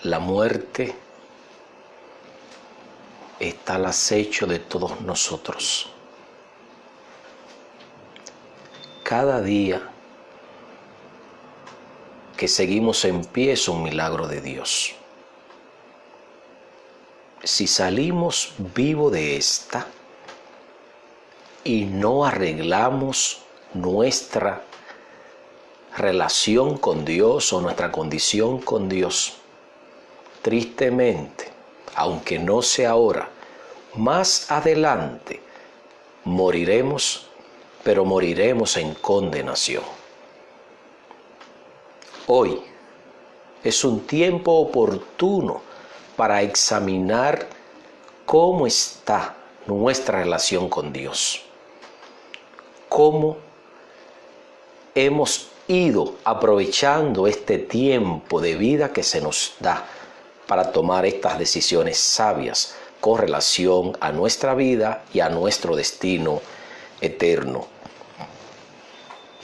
La muerte está al acecho de todos nosotros. Cada día que seguimos en pie es un milagro de Dios. Si salimos vivos de esta y no arreglamos nuestra relación con Dios o nuestra condición con Dios, tristemente, aunque no sea ahora, más adelante moriremos, pero moriremos en condenación. Hoy es un tiempo oportuno para examinar cómo está nuestra relación con Dios, cómo hemos ido aprovechando este tiempo de vida que se nos da para tomar estas decisiones sabias con relación a nuestra vida y a nuestro destino eterno.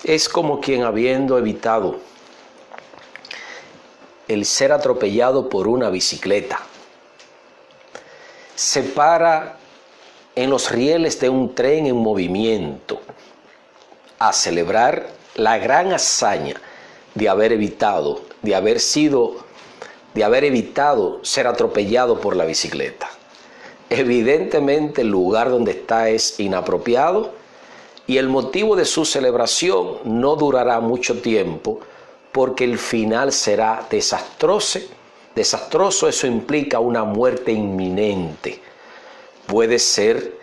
Es como quien, habiendo evitado el ser atropellado por una bicicleta, se para en los rieles de un tren en movimiento a celebrar la gran hazaña de haber evitado ser atropellado por la bicicleta. Evidentemente el lugar donde está es inapropiado y el motivo de su celebración no durará mucho tiempo porque el final será desastroso. Eso implica una muerte inminente. Puede ser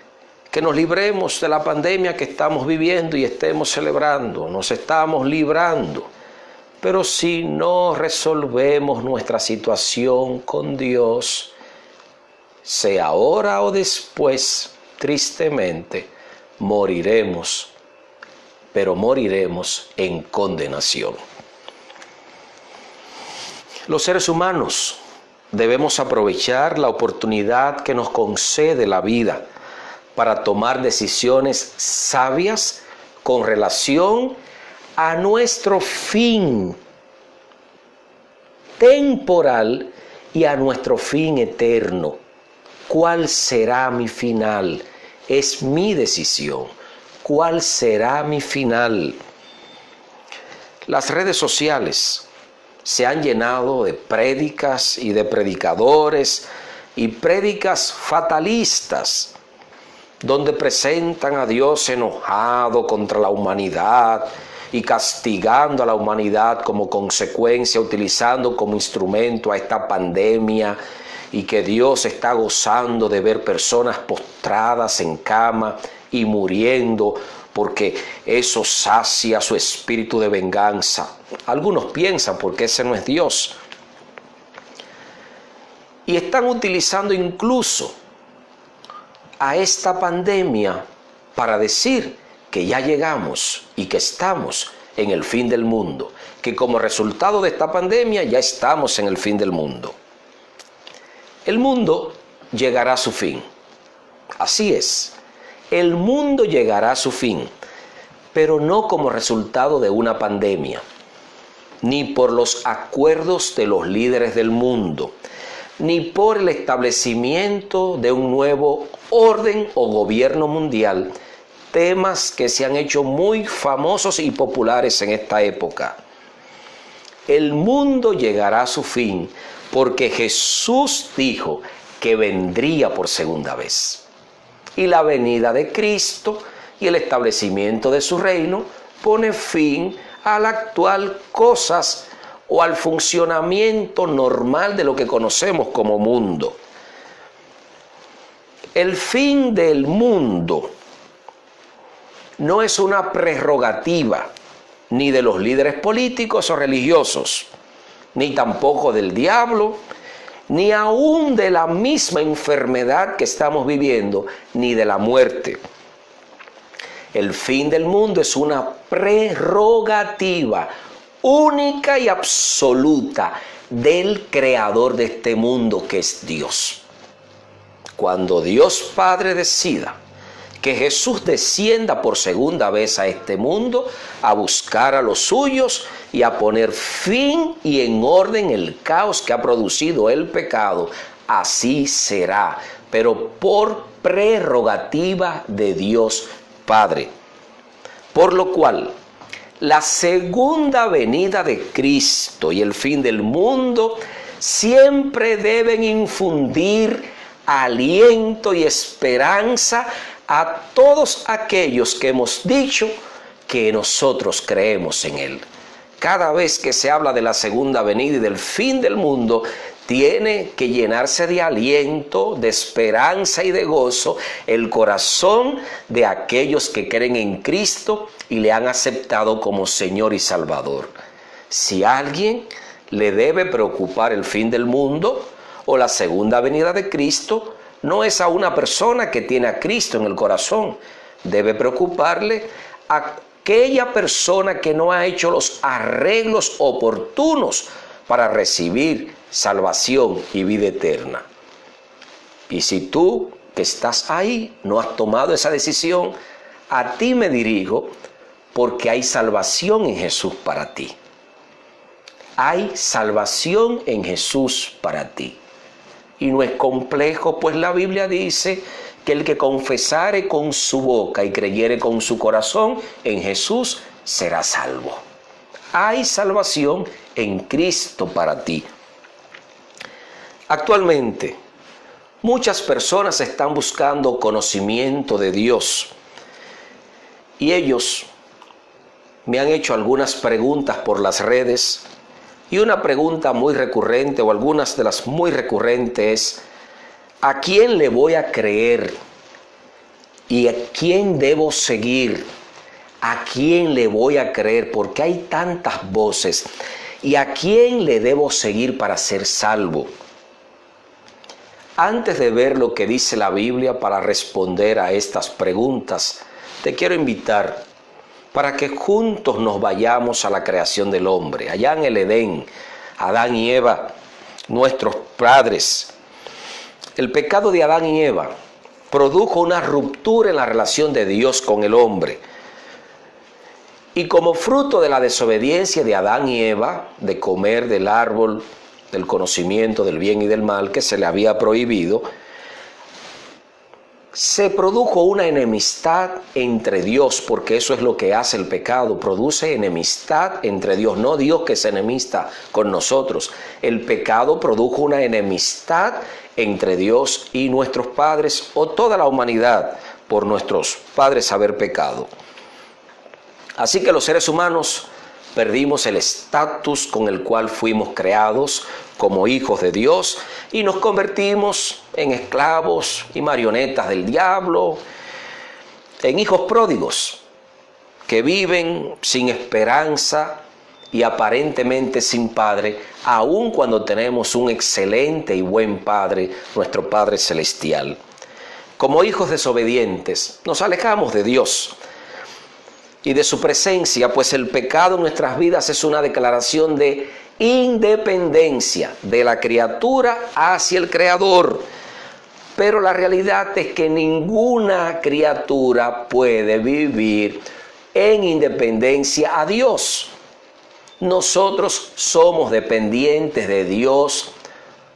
que nos libremos de la pandemia que estamos viviendo y estemos celebrando, nos estamos librando. Pero si no resolvemos nuestra situación con Dios, sea ahora o después, tristemente, moriremos, pero moriremos en condenación. Los seres humanos debemos aprovechar la oportunidad que nos concede la vida para tomar decisiones sabias con relación a nuestro fin temporal y a nuestro fin eterno. ¿Cuál será mi final? Es mi decisión. ¿Cuál será mi final? Las redes sociales se han llenado de prédicas y de predicadores y prédicas fatalistas, donde presentan a Dios enojado contra la humanidad y castigando a la humanidad como consecuencia, utilizando como instrumento a esta pandemia, y que Dios está gozando de ver personas postradas en cama y muriendo porque eso sacia su espíritu de venganza. Algunos piensan porque ese no es Dios. Y están utilizando incluso a esta pandemia para decir que ya llegamos y que estamos en el fin del mundo, que como resultado de esta pandemia ya estamos en el fin del mundo. El mundo llegará a su fin. Así es, el mundo llegará a su fin, pero no como resultado de una pandemia, ni por los acuerdos de los líderes del mundo, ni por el establecimiento de un nuevo orden o gobierno mundial, temas que se han hecho muy famosos y populares en esta época. El mundo llegará a su fin porque Jesús dijo que vendría por segunda vez. Y la venida de Cristo y el establecimiento de su reino pone fin a las actuales cosas o al funcionamiento normal de lo que conocemos como mundo. El fin del mundo no es una prerrogativa ni de los líderes políticos o religiosos, ni tampoco del diablo, ni aún de la misma enfermedad que estamos viviendo, ni de la muerte. El fin del mundo es una prerrogativa única y absoluta del creador de este mundo, que es Dios. Cuando Dios Padre decida que Jesús descienda por segunda vez a este mundo a buscar a los suyos y a poner fin y en orden el caos que ha producido el pecado. Así será, pero por prerrogativa de Dios Padre. Por lo cual, la segunda venida de Cristo y el fin del mundo siempre deben infundir aliento y esperanza a todos aquellos que hemos dicho que nosotros creemos en Él. Cada vez que se habla de la segunda venida y del fin del mundo, tiene que llenarse de aliento, de esperanza y de gozo el corazón de aquellos que creen en Cristo y le han aceptado como Señor y Salvador. Si a alguien le debe preocupar el fin del mundo o la segunda venida de Cristo, no es a una persona que tiene a Cristo en el corazón. Debe preocuparle a aquella persona que no ha hecho los arreglos oportunos para recibir salvación y vida eterna. Y si tú que estás ahí no has tomado esa decisión, a ti me dirijo porque hay salvación en Jesús para ti. Hay salvación en Jesús para ti. Y no es complejo, pues la Biblia dice que el que confesare con su boca y creyere con su corazón en Jesús será salvo. Hay salvación en Cristo para ti. Actualmente, muchas personas están buscando conocimiento de Dios y ellos me han hecho algunas preguntas por las redes y una pregunta muy recurrente o algunas de las muy recurrentes es: ¿a quién le voy a creer? ¿Y a quién debo seguir? ¿A quién le voy a creer? Porque hay tantas voces. ¿Y a quién le debo seguir para ser salvo? Antes de ver lo que dice la Biblia para responder a estas preguntas, te quiero invitar para que juntos nos vayamos a la creación del hombre. Allá en el Edén, Adán y Eva, nuestros padres. El pecado de Adán y Eva produjo una ruptura en la relación de Dios con el hombre. Y como fruto de la desobediencia de Adán y Eva, de comer del árbol del conocimiento del bien y del mal que se le había prohibido, se produjo una enemistad entre Dios, porque eso es lo que hace el pecado, produce enemistad entre Dios, no Dios que se enemista con nosotros. El pecado produjo una enemistad entre Dios y nuestros padres o toda la humanidad por nuestros padres haber pecado. Así que los seres humanos perdimos el estatus con el cual fuimos creados como hijos de Dios y nos convertimos en esclavos y marionetas del diablo, en hijos pródigos que viven sin esperanza y aparentemente sin padre, aun cuando tenemos un excelente y buen Padre, nuestro Padre Celestial. Como hijos desobedientes, nos alejamos de Dios y de su presencia, pues el pecado en nuestras vidas es una declaración de independencia de la criatura hacia el Creador. Pero la realidad es que ninguna criatura puede vivir en independencia a Dios. Nosotros somos dependientes de Dios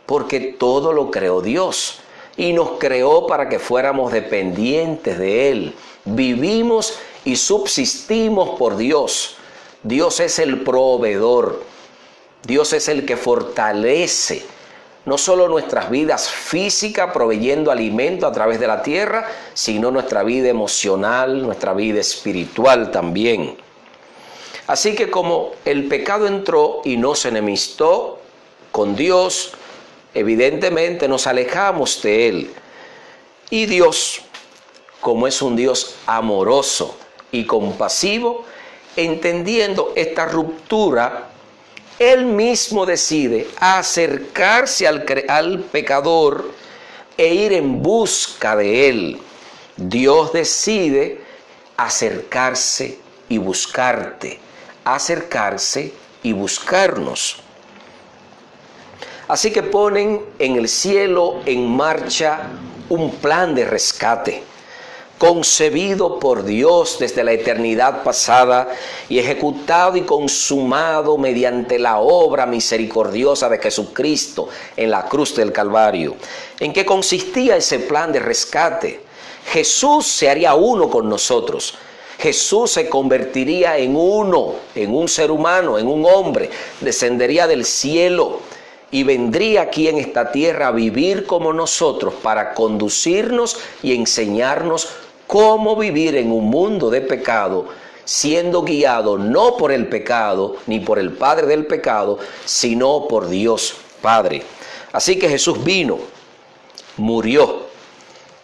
porque todo lo creó Dios y nos creó para que fuéramos dependientes de Él. Vivimos y subsistimos por Dios. Dios es el proveedor. Dios es el que fortalece no solo nuestras vidas físicas proveyendo alimento a través de la tierra, sino nuestra vida emocional, nuestra vida espiritual también. Así que como el pecado entró y nos enemistó con Dios, evidentemente nos alejamos de Él. Y Dios, como es un Dios amoroso y compasivo, entendiendo esta ruptura, Él mismo decide acercarse al pecador e ir en busca de él. Dios decide acercarse y buscarte, acercarse y buscarnos. Así que ponen en el cielo en marcha un plan de rescate. concebido por Dios desde la eternidad pasada y ejecutado y consumado mediante la obra misericordiosa de Jesucristo en la cruz del Calvario. ¿En qué consistía ese plan de rescate? Jesús se haría uno con nosotros. Jesús se convertiría en uno, en un ser humano, en un hombre, descendería del cielo y vendría aquí en esta tierra a vivir como nosotros para conducirnos y enseñarnos cómo vivir en un mundo de pecado, siendo guiado no por el pecado ni por el padre del pecado, sino por Dios Padre. Así que Jesús vino, murió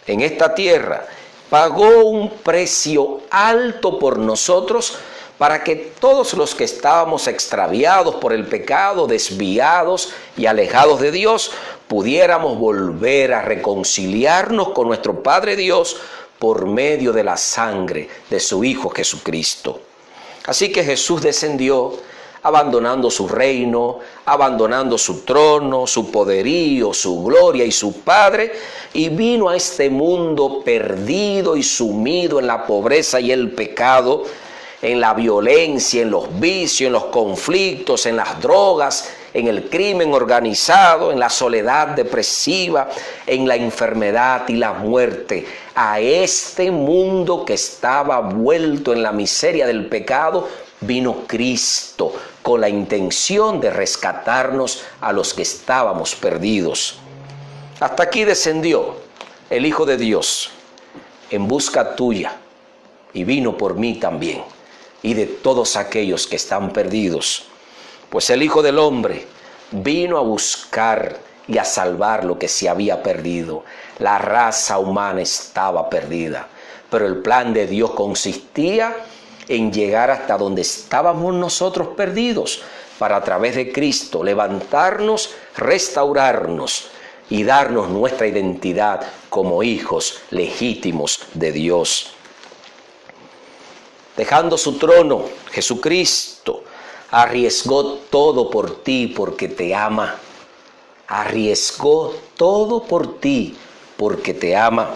en esta tierra, pagó un precio alto por nosotros para que todos los que estábamos extraviados por el pecado, desviados y alejados de Dios, pudiéramos volver a reconciliarnos con nuestro Padre Dios por medio de la sangre de su Hijo Jesucristo. Así que Jesús descendió, abandonando su reino, abandonando su trono, su poderío, su gloria y su Padre, y vino a este mundo perdido y sumido en la pobreza y el pecado, en la violencia, en los vicios, en los conflictos, en las drogas, en el crimen organizado, en la soledad depresiva, en la enfermedad y la muerte. A este mundo que estaba vuelto en la miseria del pecado, vino Cristo con la intención de rescatarnos a los que estábamos perdidos. Hasta aquí descendió el Hijo de Dios en busca tuya y vino por mí también y de todos aquellos que están perdidos. Pues el Hijo del Hombre vino a buscar y a salvar lo que se había perdido. La raza humana estaba perdida, pero el plan de Dios consistía en llegar hasta donde estábamos nosotros perdidos, para a través de Cristo levantarnos, restaurarnos y darnos nuestra identidad como hijos legítimos de Dios. Dejando su trono, Jesucristo arriesgó todo por ti porque te ama. Arriesgó todo por ti porque te ama.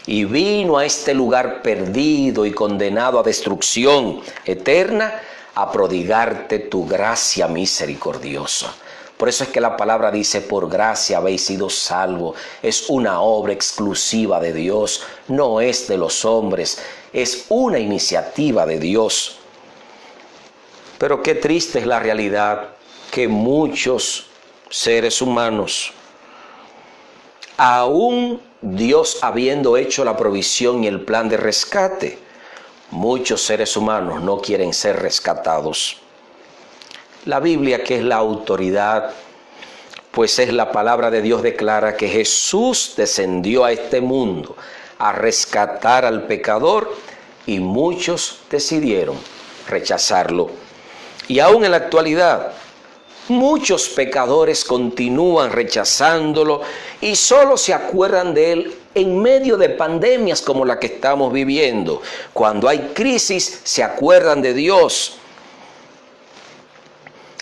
Y vino a este lugar perdido y condenado a destrucción eterna a prodigarte tu gracia misericordiosa. Por eso es que la palabra dice, por gracia habéis sido salvos. Es una obra exclusiva de Dios, no es de los hombres, es una iniciativa de Dios. Pero qué triste es la realidad que muchos seres humanos, aún Dios habiendo hecho la provisión y el plan de rescate, muchos seres humanos no quieren ser rescatados. La Biblia, que es la autoridad, pues es la palabra de Dios, declara que Jesús descendió a este mundo a rescatar al pecador y muchos decidieron rechazarlo. Y aún en la actualidad, muchos pecadores continúan rechazándolo y solo se acuerdan de él en medio de pandemias como la que estamos viviendo. Cuando hay crisis, se acuerdan de Dios.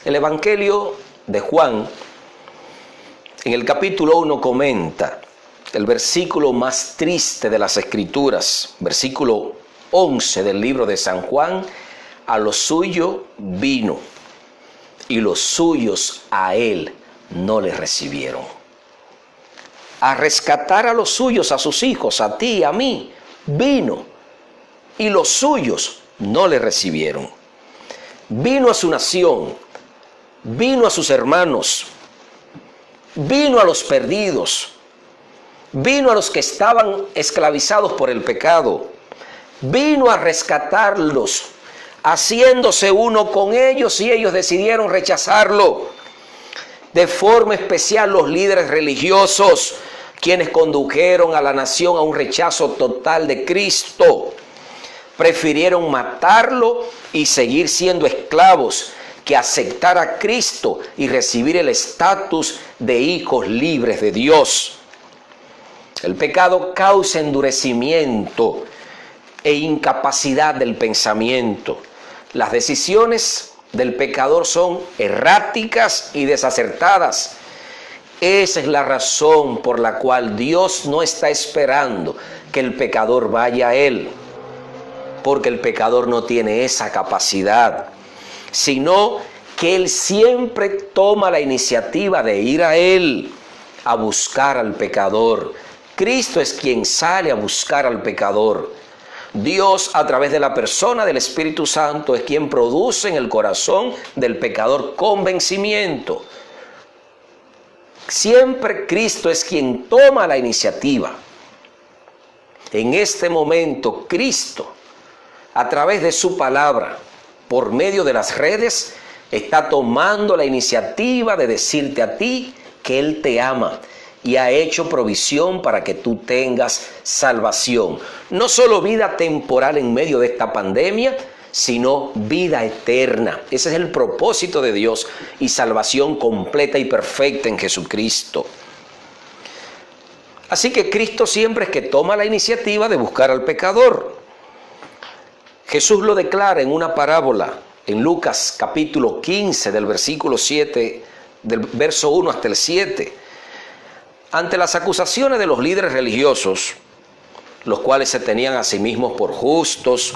El Evangelio de Juan, en el capítulo 1, comenta el versículo más triste de las Escrituras, versículo 11 del libro de San Juan: a lo suyo vino, y los suyos a él no le recibieron. A rescatar a los suyos, a sus hijos, a ti, a mí, vino, y los suyos no le recibieron. Vino a su nación, vino a sus hermanos, vino a los perdidos, vino a los que estaban esclavizados por el pecado, vino a rescatarlos, haciéndose uno con ellos, y ellos decidieron rechazarlo. De forma especial los líderes religiosos, quienes condujeron a la nación a un rechazo total de Cristo, prefirieron matarlo y seguir siendo esclavos que aceptar a Cristo y recibir el estatus de hijos libres de Dios. El pecado causa endurecimiento e incapacidad del pensamiento. Las decisiones del pecador son erráticas y desacertadas, Esa es la razón por la cual Dios no está esperando que el pecador vaya a Él, porque el pecador no tiene esa capacidad, sino que Él siempre toma la iniciativa de ir a Él, a buscar al pecador. Cristo es quien sale a buscar al pecador. Dios, a través de la persona del Espíritu Santo, es quien produce en el corazón del pecador convencimiento. Siempre Cristo es quien toma la iniciativa. En este momento, Cristo, a través de su palabra, por medio de las redes, está tomando la iniciativa de decirte a ti que Él te ama y ha hecho provisión para que tú tengas salvación. No solo vida temporal en medio de esta pandemia, sino vida eterna. Ese es el propósito de Dios, y salvación completa y perfecta en Jesucristo. Así que Cristo siempre es que toma la iniciativa de buscar al pecador. Jesús lo declara en una parábola en Lucas capítulo 15 del versículo 7, del verso 1 hasta el 7. Ante las acusaciones de los líderes religiosos, los cuales se tenían a sí mismos por justos,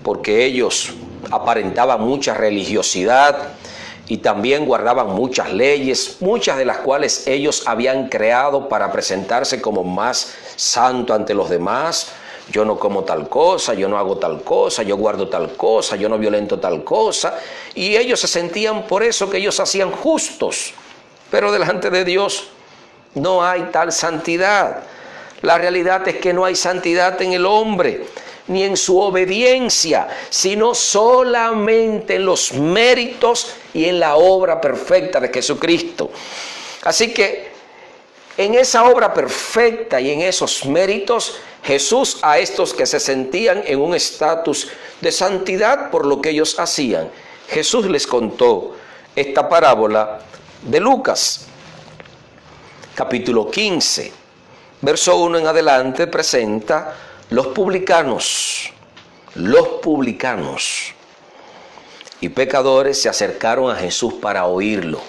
porque ellos aparentaban mucha religiosidad y también guardaban muchas leyes, muchas de las cuales ellos habían creado para presentarse como más santo ante los demás. Yo no como tal cosa, yo no hago tal cosa, yo guardo tal cosa, yo no violento tal cosa. Y ellos se sentían por eso que ellos hacían justos. Pero delante de Dios no hay tal santidad. La realidad es que no hay santidad en el hombre, ni en su obediencia, sino solamente en los méritos y en la obra perfecta de Jesucristo. Así que en esa obra perfecta y en esos méritos, Jesús, a estos que se sentían en un estatus de santidad por lo que ellos hacían, Jesús les contó esta parábola de Lucas, capítulo 15, verso 1 en adelante, presenta los publicanos y pecadores se acercaron a Jesús para oírlo.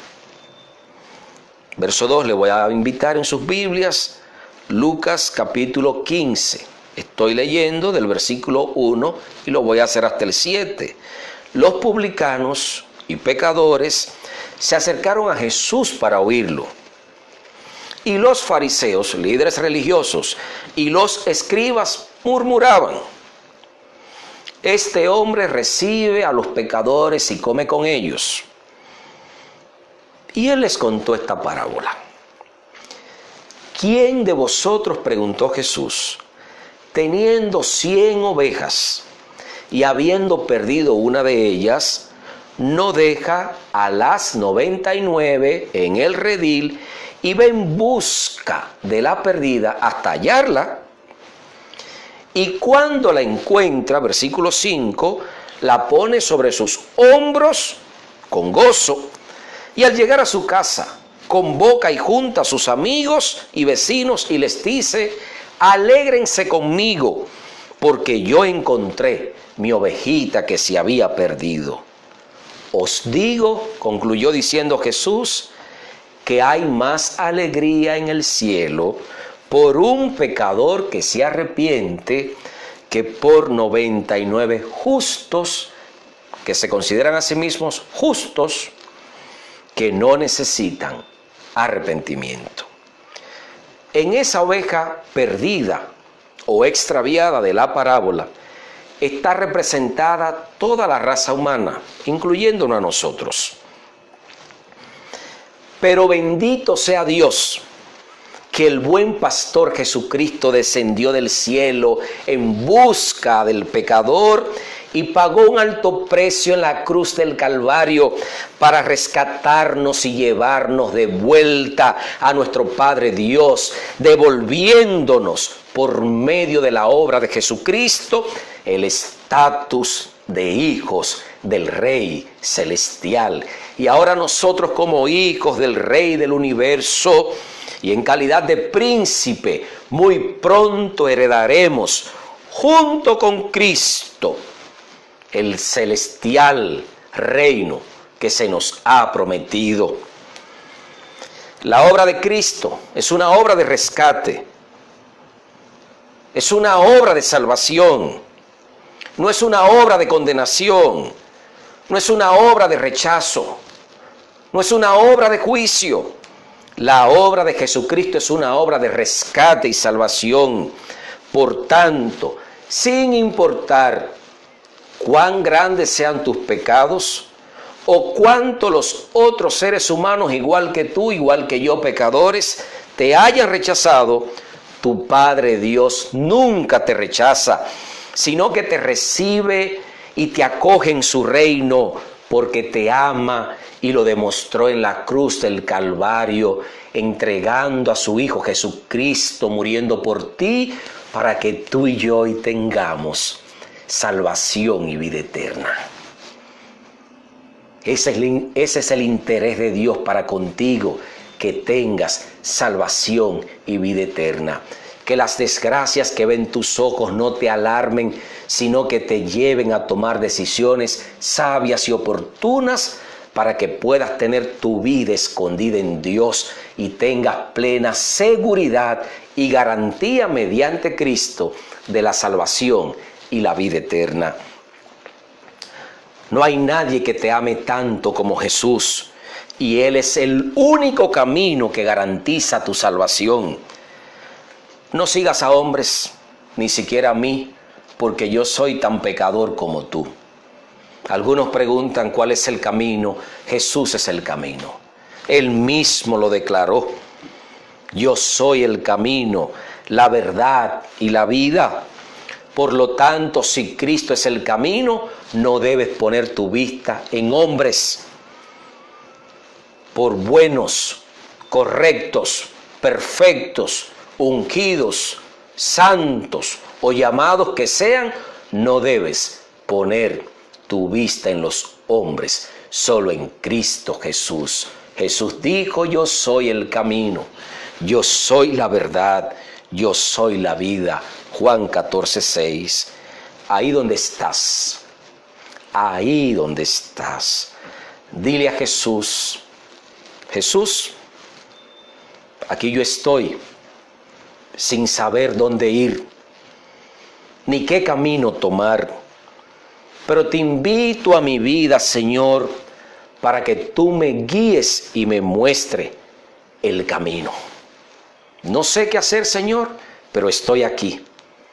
Verso 2, le voy a invitar en sus Biblias, Lucas capítulo 15. Estoy leyendo del versículo 1 y lo voy a hacer hasta el 7. Los publicanos y pecadores se acercaron a Jesús para oírlo. Y los fariseos, líderes religiosos, y los escribas murmuraban: este hombre recibe a los pecadores y come con ellos. Y él les contó esta parábola. ¿Quién de vosotros, preguntó Jesús, teniendo 100 ovejas y habiendo perdido una de ellas, no deja a las 99 en el redil y va en busca de la perdida hasta hallarla? Y cuando la encuentra, versículo 5, la pone sobre sus hombros con gozo, y al llegar a su casa, convoca y junta a sus amigos y vecinos y les dice: alégrense conmigo, porque yo encontré mi ovejita que se había perdido. Os digo, concluyó diciendo Jesús, que hay más alegría en el cielo por un pecador que se arrepiente que por 99 justos, que se consideran a sí mismos justos, que no necesitan arrepentimiento. En esa oveja perdida o extraviada de la parábola está representada toda la raza humana, incluyéndonos a nosotros. Pero bendito sea Dios, que el buen pastor Jesucristo descendió del cielo en busca del pecador y pagó un alto precio en la cruz del Calvario para rescatarnos y llevarnos de vuelta a nuestro Padre Dios, devolviéndonos por medio de la obra de Jesucristo el estatus de hijos del Rey Celestial. Y ahora nosotros, como hijos del Rey del Universo y en calidad de príncipe, muy pronto heredaremos junto con Cristo el celestial reino que se nos ha prometido. La obra de Cristo es una obra de rescate, es una obra de salvación, no es una obra de condenación, no es una obra de rechazo, no es una obra de juicio. La obra de Jesucristo es una obra de rescate y salvación. Por tanto, sin importar cuán grandes sean tus pecados, o cuánto los otros seres humanos, igual que tú, igual que yo, pecadores, te hayan rechazado, tu Padre Dios nunca te rechaza, sino que te recibe y te acoge en su reino, porque te ama y lo demostró en la cruz del Calvario, entregando a su Hijo Jesucristo, muriendo por ti, para que tú y yo hoy tengamos salvación y vida eterna. Ese es el interés de Dios para contigo, que tengas salvación y vida eterna. Que las desgracias que ven tus ojos no te alarmen, sino que te lleven a tomar decisiones sabias y oportunas para que puedas tener tu vida escondida en Dios y tengas plena seguridad y garantía mediante Cristo de la salvación y la vida eterna. No hay nadie que te ame tanto como Jesús, y Él es el único camino que garantiza tu salvación. No sigas a hombres, ni siquiera a mí, porque yo soy tan pecador como tú. Algunos preguntan cuál es el camino. Jesús es el camino. Él mismo lo declaró. Yo soy el camino, la verdad y la vida. Por lo tanto, si Cristo es el camino, no debes poner tu vista en hombres. Por buenos, correctos, perfectos, ungidos, santos o llamados que sean, no debes poner tu vista en los hombres, solo en Cristo Jesús. Jesús dijo: yo soy el camino, yo soy la verdad, yo soy la vida. Juan 14:6. Ahí donde estás, ahí donde estás, dile a Jesús: Jesús, aquí yo estoy, sin saber dónde ir, ni qué camino tomar, pero te invito a mi vida, Señor, para que tú me guíes y me muestre el camino. No sé qué hacer, Señor, pero estoy aquí.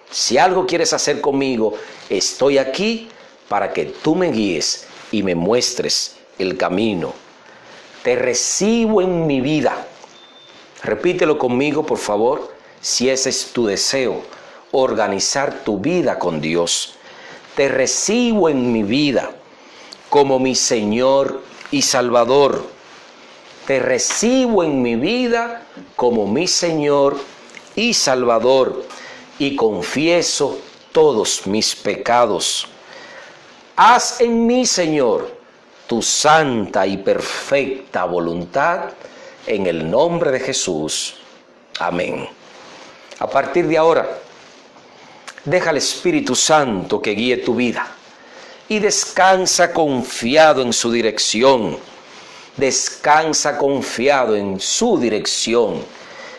Si algo quieres hacer conmigo, estoy aquí para que tú me guíes y me muestres el camino. Te recibo en mi vida. Repítelo conmigo, por favor, si ese es tu deseo, organizar tu vida con Dios. Te recibo en mi vida como mi Señor y Salvador. Te recibo en mi vida como mi Señor y Salvador, y confieso todos mis pecados. Haz en mí, Señor, tu santa y perfecta voluntad, en el nombre de Jesús. Amén. A partir de ahora, deja al Espíritu Santo que guíe tu vida y descansa confiado en su dirección. Descansa confiado en su dirección.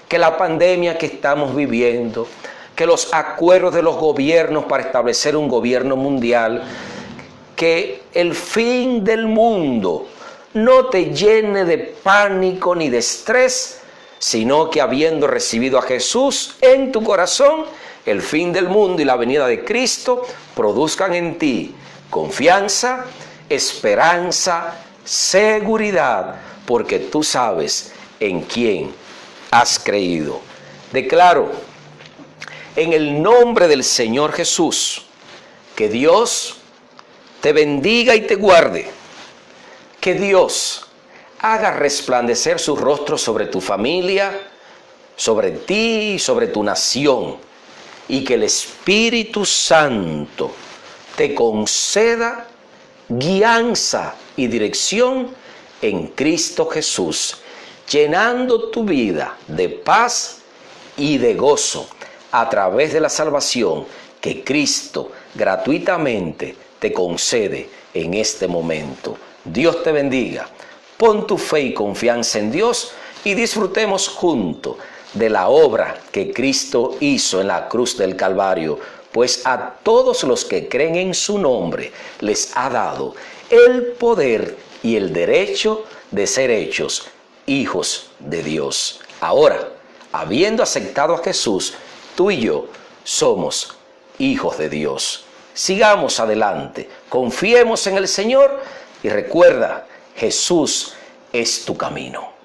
Que la pandemia que estamos viviendo, que los acuerdos de los gobiernos para establecer un gobierno mundial, que el fin del mundo no te llene de pánico ni de estrés, sino que habiendo recibido a Jesús en tu corazón, el fin del mundo y la venida de Cristo produzcan en ti confianza, esperanza, seguridad, porque tú sabes en quién has creído. Declaro en el nombre del Señor Jesús que Dios te bendiga y te guarde, que Dios haga resplandecer su rostro sobre tu familia, sobre ti y sobre tu nación, y que el Espíritu Santo te conceda guianza y dirección en Cristo Jesús, llenando tu vida de paz y de gozo a través de la salvación que Cristo gratuitamente te concede en este momento. Dios te bendiga. Pon tu fe y confianza en Dios y disfrutemos juntos de la obra que Cristo hizo en la cruz del Calvario, pues a todos los que creen en su nombre les ha dado el poder y el derecho de ser hechos hijos de Dios. Ahora, habiendo aceptado a Jesús, tú y yo somos hijos de Dios. Sigamos adelante, confiemos en el Señor y recuerda, Jesús es tu camino.